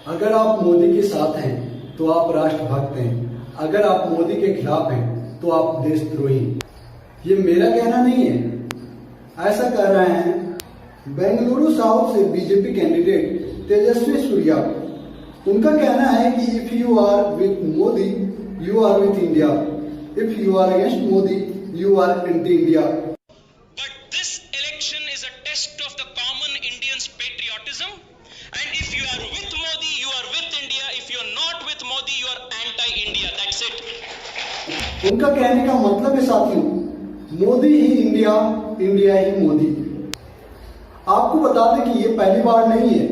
अगर आप मोदी के साथ हैं तो आप राष्ट्रभक्त हैं, अगर आप मोदी के खिलाफ हैं तो आप देशद्रोही। ये मेरा कहना नहीं है, ऐसा कह रहे हैं बेंगलुरु साउथ से बीजेपी कैंडिडेट तेजस्वी सूर्या। उनका कहना है कि if you are with Modi you are with India, if you are against Modi you are anti India. But this election is a test of the common Indian's patriotism, and if you are with Modi you are with India, if you are not with Modi you are anti-India, that's it। उनका कहने का मतलब है साथियों, मोदी ही India, India ही मोदी। आपको बता दें कि ये पहली बार नहीं है,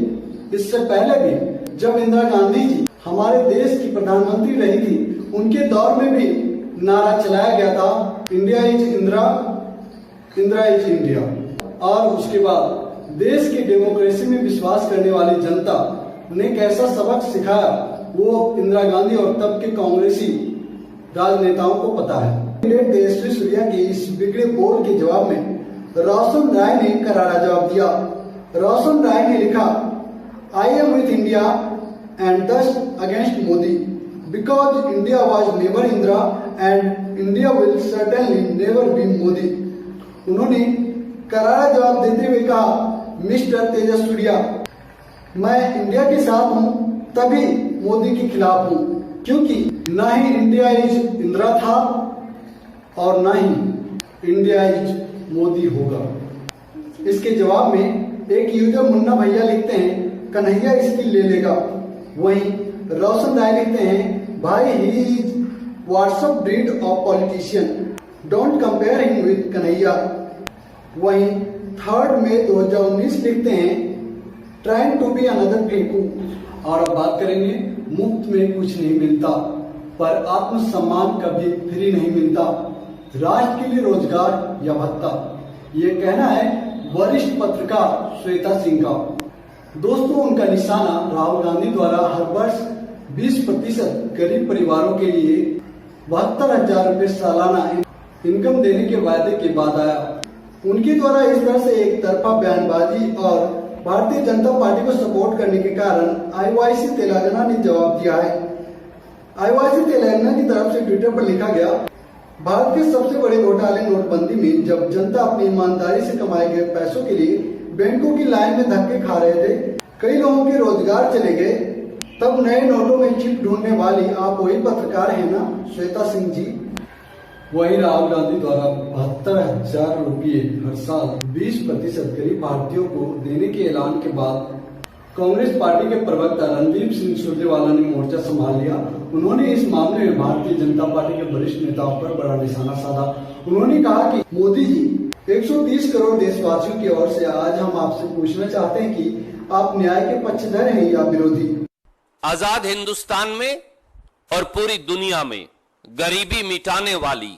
इससे पहले भी जब इंदिरा गांधी जी हमारे देश की प्रधानमंत्री रही थी, उनके दौर में भी नारा चलाया गया था India is Indira, Indira is India. और उसके बाद देश की डेमोक्रेसी में विश्वास करने वाली जनता ने कैसा सबक सिखाया वो इंदिरा गांधी और तब के कांग्रेसी राजनेताओं को पता है। तेजस्वी सूर्या के इस बिगड़े बोल के जवाब में रोशन राय ने करारा जवाब दिया। रोशन राय ने लिखा, I am with India and this against Modi because India was never Indira and India will certainly never be Modi. उन्होंने करारा जवाब देते हुए कहा, मिस्टर तेजस्वी सूर्या, मैं इंडिया के साथ हूँ तभी मोदी के खिलाफ हूँ, क्योंकि ना ही इंडिया इज इंदिरा था और ना ही इंडिया इज मोदी होगा। इसके जवाब में एक यूजर मुन्ना भैया लिखते हैं, कन्हैया इसकी ले लेगा। वहीं रोशन राय लिखते हैं, भाई he is WhatsApp breed of politician, don't compare him with Kanhaiya. वहीं 3 मई 2019 लिखते हैं, ट्राइंग टू बी अनदर फेंकू। और अब बात करेंगे, मुफ्त में कुछ नहीं मिलता पर आत्मसम्मान कभी फ्री नहीं मिलता, राष्ट्र के लिए रोजगार या भत्ता। ये कहना है वरिष्ठ पत्रकार श्वेता सिंह का। दोस्तों, उनका निशाना राहुल गांधी द्वारा हर वर्ष 20% गरीब परिवारों के लिए 72,000 रुपए सालाना इनकम देने के वायदे के बाद आया। उनके द्वारा इस तरह से एक तरफा बयानबाजी और भारतीय जनता पार्टी को सपोर्ट करने के कारण आईवाईसी तेलंगाना ने जवाब दिया है। आईवाईसी तेलंगाना की तरफ से ट्विटर पर लिखा गया, भारत के सबसे बड़े घोटाले नोटबंदी में जब जनता अपनी ईमानदारी से कमाए गए पैसों के लिए बैंकों की लाइन में धक्के खा रहे थे, कई लोगों के रोजगार चले गए, तब नए नोटों में चिप ढूंढने वाली आप वही पत्रकार है ना श्वेता सिंह जी। वही राहुल गांधी द्वारा 72,000 रुपये हर साल 20% गरीब भारतीयों को देने के ऐलान के बाद कांग्रेस पार्टी के प्रवक्ता रणदीप सिंह सुरजेवाला ने मोर्चा संभाल लिया। उन्होंने इस मामले में भारतीय जनता पार्टी के वरिष्ठ नेताओं पर बड़ा निशाना साधा। उन्होंने कहा कि मोदी जी, 130 करोड़ देशवासियों की ओर से आज हम आपसे पूछना चाहते हैं कि आप न्याय के पक्षधर हैं या विरोधी। आजाद हिंदुस्तान में और पूरी दुनिया में गरीबी मिटाने वाली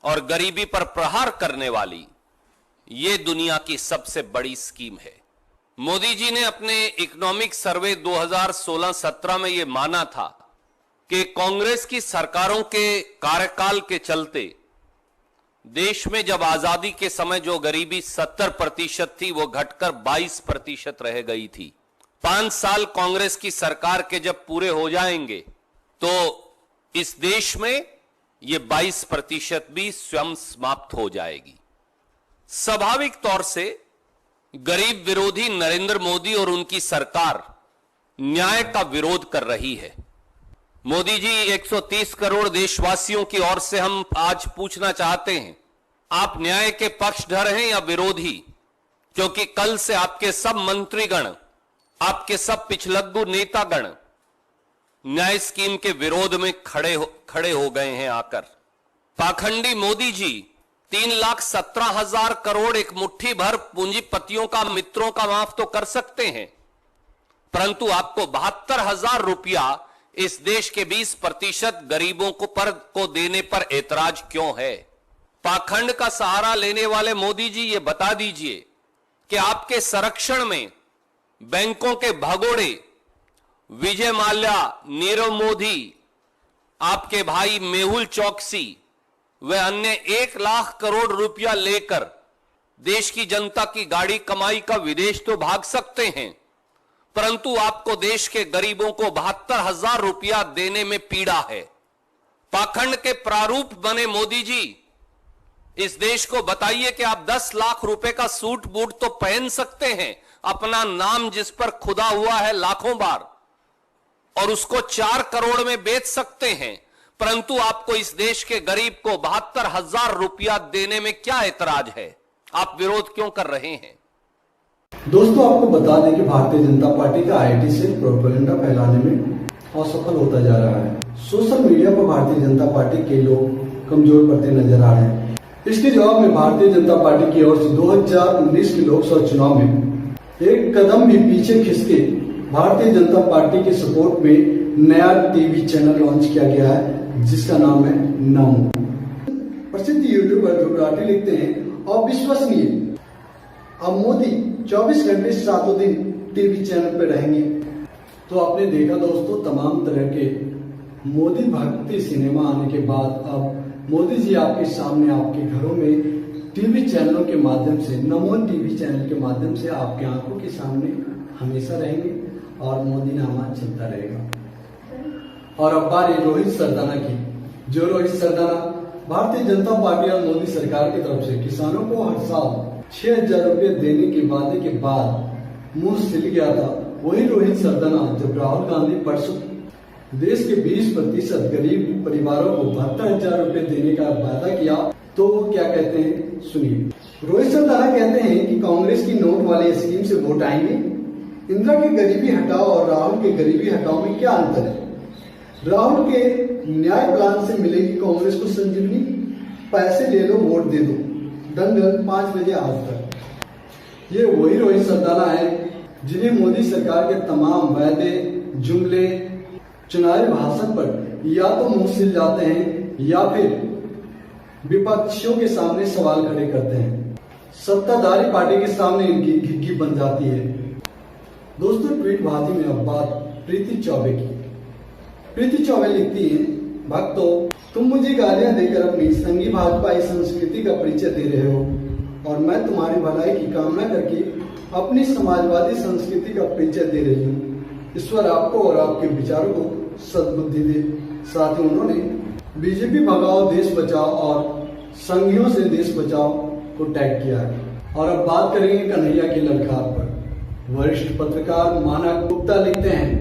और गरीबी पर प्रहार करने वाली ये दुनिया की सबसे बड़ी स्कीम है। मोदी जी ने अपने इकोनॉमिक सर्वे 2016-17 में यह माना था कि कांग्रेस की सरकारों के कार्यकाल के चलते देश में जब आजादी के समय जो गरीबी 70% थी वो घटकर 22% रह गई थी। 5 साल कांग्रेस की सरकार के जब पूरे हो जाएंगे तो इस देश में ये 22% भी स्वयं समाप्त हो जाएगी। स्वाभाविक तौर से गरीब विरोधी नरेंद्र मोदी और उनकी सरकार न्याय का विरोध कर रही है। मोदी जी, 130 करोड़ देशवासियों की ओर से हम आज पूछना चाहते हैं, आप न्याय के पक्षधर हैं या विरोधी? क्योंकि कल से आपके सब मंत्रीगण, आपके सब पिछलग्गू नेतागण न्याय स्कीम के विरोध में खड़े हो गए हैं आकर। पाखंडी मोदी जी 3,17,000 करोड़ एक मुट्ठी भर पूंजीपतियों का, मित्रों का माफ तो कर सकते हैं, परंतु आपको 72,000 रुपया इस देश के 20% गरीबों को देने पर ऐतराज क्यों है? पाखंड का सहारा लेने वाले मोदी जी, ये बता दीजिए कि आपके संरक्षण में बैंकों के भगोड़े विजय माल्या, नीरव मोदी, आपके भाई मेहुल चौकसी वे अन्य 1 लाख करोड़ रुपया लेकर देश की जनता की गाड़ी कमाई का विदेश तो भाग सकते हैं, परंतु आपको देश के गरीबों को 72,000 रुपया देने में पीड़ा है। पाखंड के प्रारूप बने मोदी जी, इस देश को बताइए कि आप 10 लाख रुपए का सूट बूट तो पहन सकते हैं, अपना नाम जिस पर खुदा हुआ है लाखों बार, और उसको 4 करोड़ में बेच सकते हैं, परंतु आपको इस देश के गरीब को 72,000 रुपया देने में क्या ऐतराज है? आप विरोध क्यों कर रहे हैं? दोस्तों, आपको बता दें कि भारतीय जनता पार्टी का आईटी सेल प्रोपेगेंडा फैलाने में असफल होता जा रहा है। सोशल मीडिया पर भारतीय जनता पार्टी के लोग कमजोर पड़ते नजर आ रहे हैं। इसके जवाब में भारतीय जनता पार्टी की ओर से 2019 के लोकसभा चुनाव में एक कदम भी पीछे खिसके भारतीय जनता पार्टी के सपोर्ट में नया टीवी चैनल लॉन्च किया गया है, जिसका नाम है नमो। प्रसिद्ध यूट्यूबर ध्रुव लिखते हैं, अविश्वसनीय, अब मोदी 24 घंटे 7 दिन टीवी चैनल पे रहेंगे। तो आपने देखा दोस्तों, तमाम तरह के मोदी भक्ति सिनेमा आने के बाद अब मोदी जी आपके सामने, आपके घरों में टीवी चैनलों के माध्यम से, नमो टीवी चैनल के माध्यम से आपके आंखों के सामने हमेशा रहेंगे और मोदी नामा चलता रहेगा। और अब बारी रोहित सरदाना की, जो रोहित सरदाना भारतीय जनता पार्टी और मोदी सरकार की तरफ से किसानों को हर साल 6,000 रुपये देने के वादे के बाद मुंह सिल गया था, वही रोहित सरदाना जब राहुल गांधी परसों देश के 20% गरीब परिवारों को 72,000 रुपये देने का वादा किया, तो वो क्या कहते हैं सुनिए। रोहित सरदाना कहते हैं कि कांग्रेस की नोट वाली स्कीम से वोट आएंगे। इंदिरा की गरीबी हटाओ और राहुल के गरीबी हटाओ में क्या अंतर है? राहुल के न्याय प्लान से मिलेगी कांग्रेस को संजीवनी, पैसे ले लो, वोट दे दो, दंगल 5 बजे आज तक। ये वही रोहित सरदाना है जिन्हें मोदी सरकार के तमाम वादे, जुमले, चुनावी भाषण पर या तो मुंह सिल जाते हैं या फिर विपक्षियों के सामने सवाल खड़े करते हैं। सत्ताधारी पार्टी के सामने इनकी घिग्गी बन जाती है। दोस्तों, ट्वीट बाजी में अब बात प्रीति चौबे की। प्रीति चौबे लिखती है, भक्तों, तुम मुझे गालियां देकर अपनी संघी भाजपाई संस्कृति का परिचय दे रहे हो और मैं तुम्हारी भलाई की कामना करके अपनी समाजवादी संस्कृति का परिचय दे रही हूँ। ईश्वर आपको और आपके विचारों को सद्बुद्धि दे। साथ ही उन्होंने बीजेपी भगाओ देश बचाओ और संघियों से देश बचाओ को टैग किया है। और अब बात करेंगे कन्हैया की ललकार पर। वरिष्ठ पत्रकार मानक गुप्ता लिखते हैं,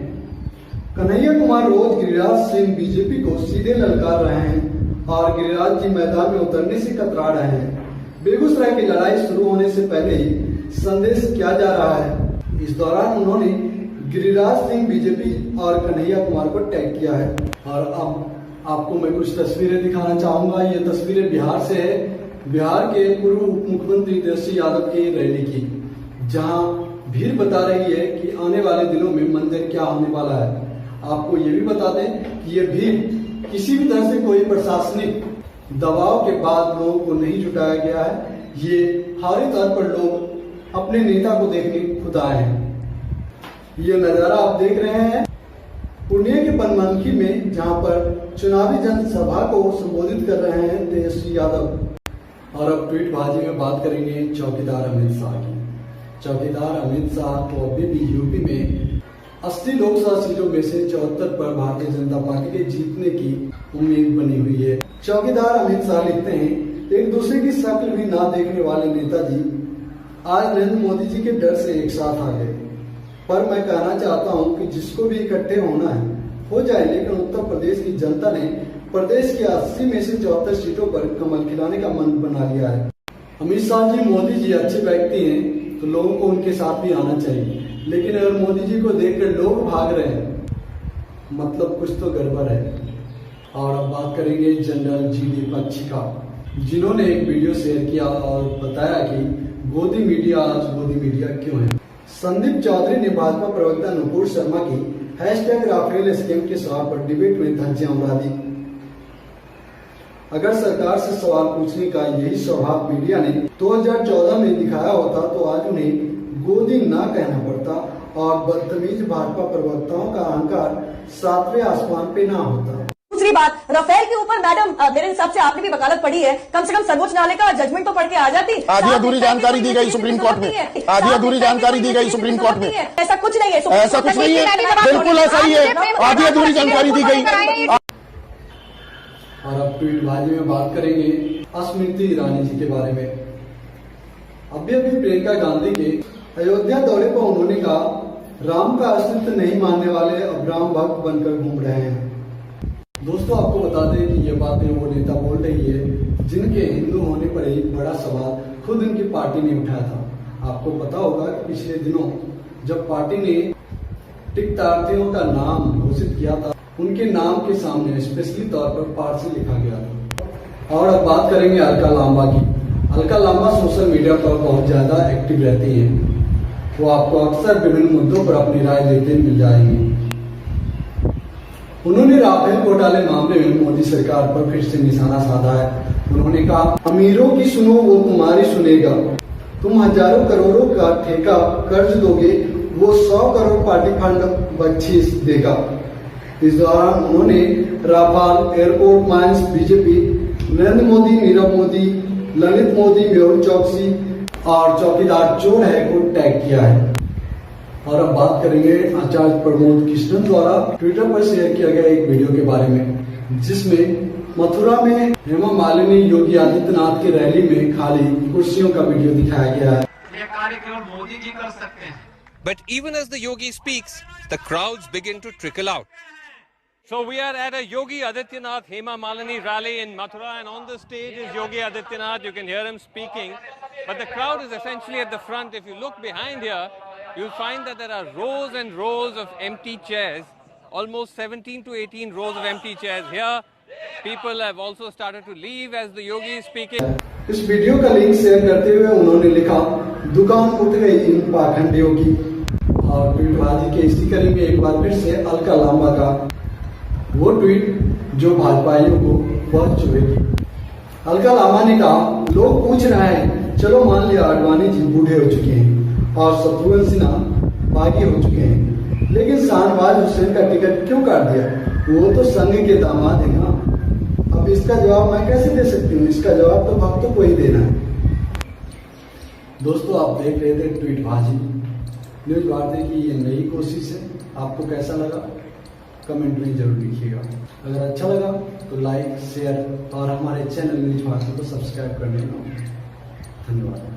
कन्हैया कुमार रोज गिरिराज सिंह बीजेपी को सीधे ललकार रहे हैं और गिरिराज जी मैदान में उतरने से कतरा रहे हैं। बेगूसराय की लड़ाई शुरू होने से पहले ही संदेश किया जा रहा है। इस दौरान उन्होंने गिरिराज सिंह बीजेपी और कन्हैया कुमार को टैग किया है। और अब आपको मैं कुछ तस्वीरें दिखाना चाहूंगा। ये तस्वीरें बिहार से है, बिहार के पूर्व उप मुख्यमंत्री तेजस्वी यादव की रैली की, जहां भीड़ बता रही है कि आने वाले दिनों में मंदिर क्या होने वाला है। आपको ये भी बता दें कि ये भीड़ किसी भी तरह से कोई प्रशासनिक दबाव के बाद लोगों को नहीं जुटाया गया है। ये हारी तौर पर लोग अपने नेता को देखने खुद आए हैं। ये नजारा आप देख रहे हैं पुणे के बनमनखी में, जहां पर चुनावी जनसभा को संबोधित कर रहे हैं तेजस्वी यादव। और अब ट्वीट बाजी में बात करेंगे चौकीदार अमित शाह की। चौकीदार अमित शाह को अभी भी यूपी में 80 लोकसभा सीटों में से 74 पर भारतीय जनता पार्टी के जीतने की उम्मीद बनी हुई है। चौकीदार अमित शाह लिखते हैं, एक दूसरे की शक्ल भी ना देखने वाले नेताजी आज नरेंद्र मोदी जी के डर से एक साथ आ गए। पर मैं कहना चाहता हूं कि जिसको भी इकट्ठे होना है हो जाए, लेकिन उत्तर प्रदेश की जनता ने प्रदेश की 80 में से 74 सीटों पर कमल खिलाने का मन बना लिया है। अमित शाह जी, मोदी जी अच्छे व्यक्ति हैं तो लोगों को उनके साथ भी आना चाहिए, लेकिन अगर मोदी जी को देखकर लोग भाग रहे हैं, मतलब कुछ तो गड़बड़ है। और अब बात करेंगे जनरल GD पक्षी का, जिन्होंने एक वीडियो शेयर किया और बताया कि गोदी मीडिया आज गोदी मीडिया क्यों है। संदीप चौधरी ने भाजपा प्रवक्ता नुपुर शर्मा की #राफेल स्कैम के सवाल पर डिबेट में धज्जियां उड़ा दी। अगर सरकार से सवाल पूछने का यही स्वभाव मीडिया ने 2014 में दिखाया होता तो आज उन्हें गोदी ना कहना पड़ता और बदतमीज भाजपा प्रवक्ताओं का अहंकार 7वें आसमान पे ना होता। दूसरी बात, राफेल के ऊपर मैडम मेरे हिसाब से आपने भी वकालत पढ़ी है, कम से कम सर्वोच्च न्यायालय का जजमेंट तो पढ़ के आ जाती। आधी अधूरी जानकारी दी गई सुप्रीम कोर्ट में, आधी अधूरी जानकारी दी गई सुप्रीम कोर्ट में। ऐसा कुछ नहीं है, ऐसा कुछ नहीं है, बिल्कुल ऐसा ही है, आधी अधूरी जानकारी दी गई। और अब ट्वीटबाजी में बात करेंगे स्मृति ईरानी जी के बारे में। अभी प्रियंका गांधी के अयोध्या दौरे पर उन्होंने कहा, राम का अस्तित्व नहीं मानने वाले अब राम भक्त बनकर घूम रहे हैं। दोस्तों, आपको बता दें कि ये बातें वो नेता बोल रही है जिनके हिंदू होने पर एक बड़ा सवाल खुद उनकी पार्टी ने उठाया था। आपको पता होगा कि पिछले दिनों जब पार्टी ने टिकटार्थियों का नाम घोषित किया था, उनके नाम के सामने स्पेशली तौर पर पारसी लिखा गया था। और अब बात करेंगे अलका लांबा की। अलका लांबा सोशल मीडिया पर बहुत ज्यादा एक्टिव रहती हैं। वो आपको अक्सर विभिन्न मुद्दों पर अपनी राय देते मिल जाएंगे। उन्होंने राफेल घोटाले मामले में मोदी सरकार पर फिर से निशाना साधा है। उन्होंने कहा, अमीरों की सुनो वो तुम्हारी सुनेगा, तुम हजारों करोड़ों का ठेका कर्ज दोगे, वो 100 करोड़ पार्टी फंड बख्शीश देगा। इस दौरान उन्होंने Rafale, airport mines, BJP, Narendra Modi, Nirav Modi, Lalit Modi, Mehul Choksi और चौकीदार चोर है को टैग किया है। और अब बात करेंगे आचार्य प्रमोद कृष्णन द्वारा ट्विटर पर शेयर किया गया एक वीडियो के बारे में, जिसमें मथुरा में हेमा मालिनी योगी आदित्यनाथ की रैली में खाली कुर्सियों का वीडियो दिखाया गया है। ये कार्य केवल मोदी जी कर सकते हैं। But even as the yogi speaks, the crowds begin to trickle out. So we are at a Yogi Adityanath Hema Malini rally in Mathura, and on the stage is Yogi Adityanath. You can hear him speaking, but the crowd is essentially at the front. If you look behind here, you'll find that there are rows and rows of empty chairs, almost 17 to 18 rows of empty chairs. Here, people have also started to leave as the yogi is speaking. इस video का link share करते हुए उन्होंने लिखा, दुकान उठ गई इन पाखंडियों की। और ट्वीटबाजी के इसी कड़ी में एक बार फिर से अलका लांबा का वो ट्वीट जो भाजपाइयों को बहुत चुभेगी। अलका लांबा ने कहा, लोग पूछ रहे हैं, चलो मान लिया आडवाणी जी बूढ़े हो चुके हैं और शत्रुघ्न सिन्हा बागी हो चुके हैं, लेकिन शाहनवाज हुसैन का टिकट क्यों काट दिया? वो तो संघ के दामाद है ना। अब इसका जवाब मैं कैसे दे सकती हूँ? इसका जवाब तो भक्तों को ही देना है। दोस्तों, आप देख रहे थे ट्वीटबाजी न्यूज भारती की ये नई कोशिश है। आपको कैसा लगा कमेंट में जरूर लिखिएगा। अगर अच्छा लगा तो लाइक, शेयर और हमारे चैनल न्यूज भारती को सब्सक्राइब करने में धन्यवाद।